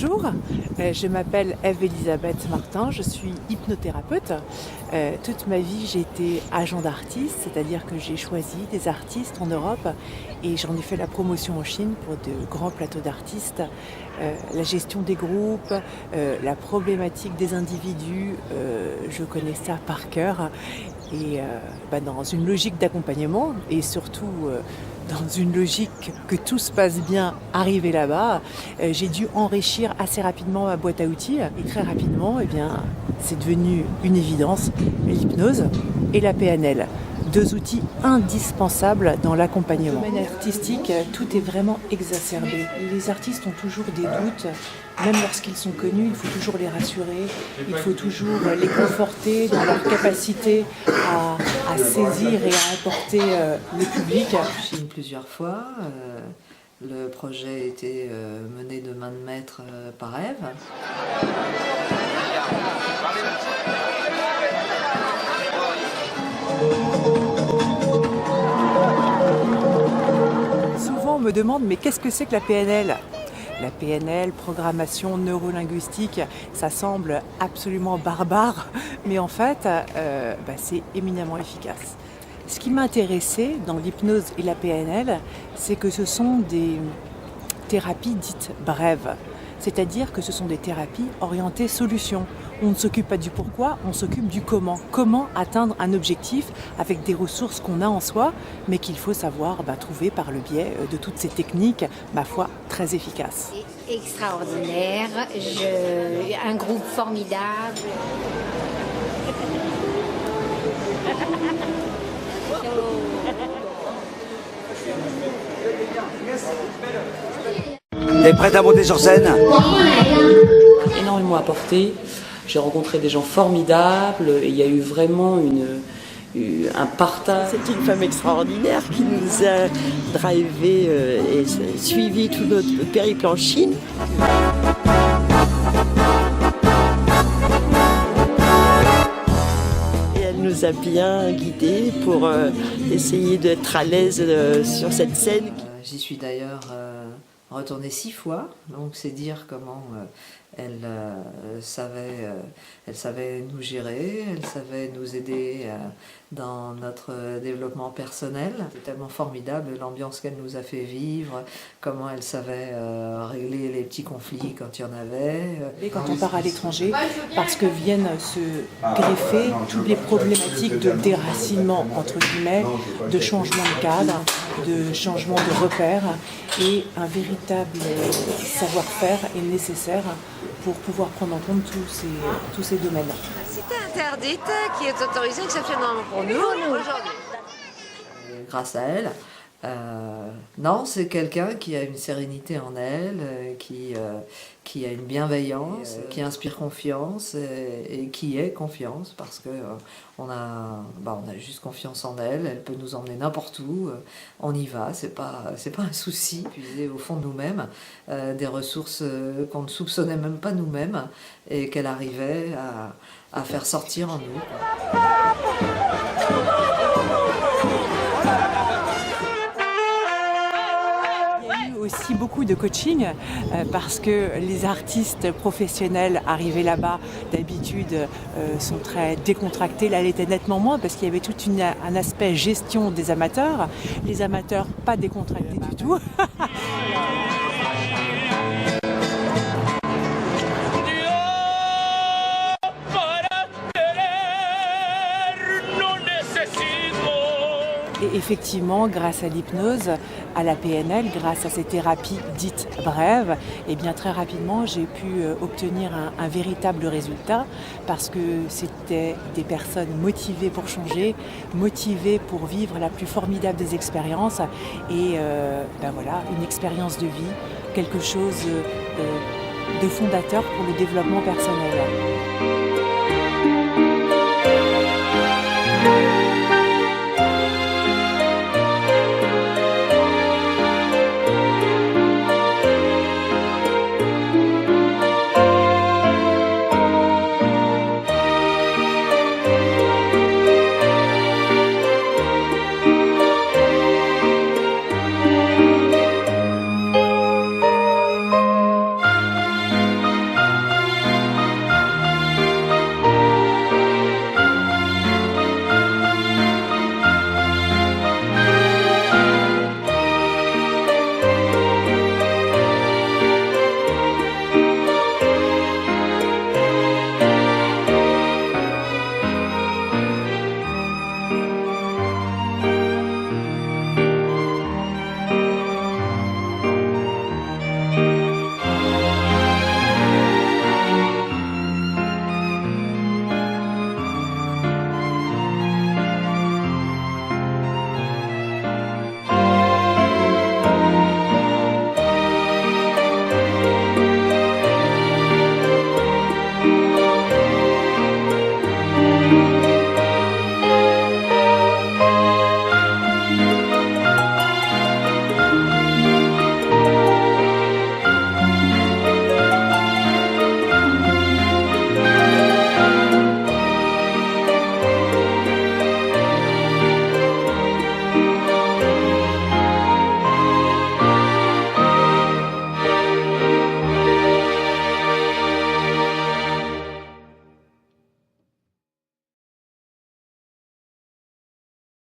Bonjour, je m'appelle Ève-Elisabeth Martin, je suis hypnothérapeute. Toute ma vie j'ai été agent d'artiste, c'est-à-dire que j'ai choisi des artistes en Europe et j'en ai fait la promotion en Chine pour de grands plateaux d'artistes. La gestion des groupes, la problématique des individus, je connais ça par cœur. Et dans une logique d'accompagnement et surtout dans une logique que tout se passe bien arrivé là-bas, j'ai dû enrichir assez rapidement ma boîte à outils et très rapidement c'est devenu une évidence, l'hypnose et la PNL. Deux outils indispensables dans l'accompagnement. Dans le domaine artistique, tout est vraiment exacerbé. Les artistes ont toujours des doutes, même lorsqu'ils sont connus, il faut toujours les rassurer, il faut toujours les conforter dans leur capacité à saisir et à emporter le public. Chine plusieurs fois. Le projet a été mené de main de maître par Ève. Souvent on me demande mais qu'est-ce que c'est que la PNL ? La PNL, programmation neurolinguistique, ça semble absolument barbare, mais en fait c'est éminemment efficace. Ce qui m'a intéressé dans l'hypnose et la PNL, c'est que ce sont des thérapies dites brèves. C'est-à-dire que ce sont des thérapies orientées solutions. On ne s'occupe pas du pourquoi, on s'occupe du comment. Comment atteindre un objectif avec des ressources qu'on a en soi, mais qu'il faut savoir trouver par le biais de toutes ces techniques, ma foi, très efficaces. Extraordinaire, un groupe formidable. T'es prête à monter sur scène ? Énormément apporté. J'ai rencontré des gens formidables et il y a eu vraiment un partage. C'est une femme extraordinaire qui nous a drivé et suivi tout notre périple en Chine. Et elle nous a bien guidés pour essayer d'être à l'aise sur cette scène. J'y suis d'ailleurs retournée 6 fois, donc c'est dire comment elle savait nous gérer, elle savait nous aider dans notre développement personnel. C'était tellement formidable l'ambiance qu'elle nous a fait vivre, comment elle savait régler les petits conflits quand il y en avait. Et quand on part à l'étranger, parce que viennent se greffer toutes les problématiques de déracinement, entre guillemets, de changement de cadre, de changement de repère, et un véritable savoir-faire est nécessaire pour pouvoir prendre en compte tous ces domaines. Cité interdite qui est autorisée exceptionnellement pour nous aujourd'hui. Grâce à elle, non, c'est quelqu'un qui a une sérénité en elle, qui a une bienveillance, qui inspire confiance et qui est confiance parce que on a juste confiance en elle. Elle peut nous emmener n'importe où, on y va, c'est pas un souci. Puiser au fond de nous-mêmes des ressources qu'on ne soupçonnait même pas nous-mêmes et qu'elle arrivait à faire sortir en nous. Aussi beaucoup de coaching parce que les artistes professionnels arrivés là-bas d'habitude sont très décontractés. Là, elle était nettement moins parce qu'il y avait tout un aspect gestion des amateurs. Les amateurs pas décontractés du tout. Et effectivement, grâce à l'hypnose, à la PNL, grâce à ces thérapies dites brèves, très rapidement, j'ai pu obtenir un véritable résultat parce que c'était des personnes motivées pour changer, motivées pour vivre la plus formidable des expériences et une expérience de vie, quelque chose de fondateur pour le développement personnel.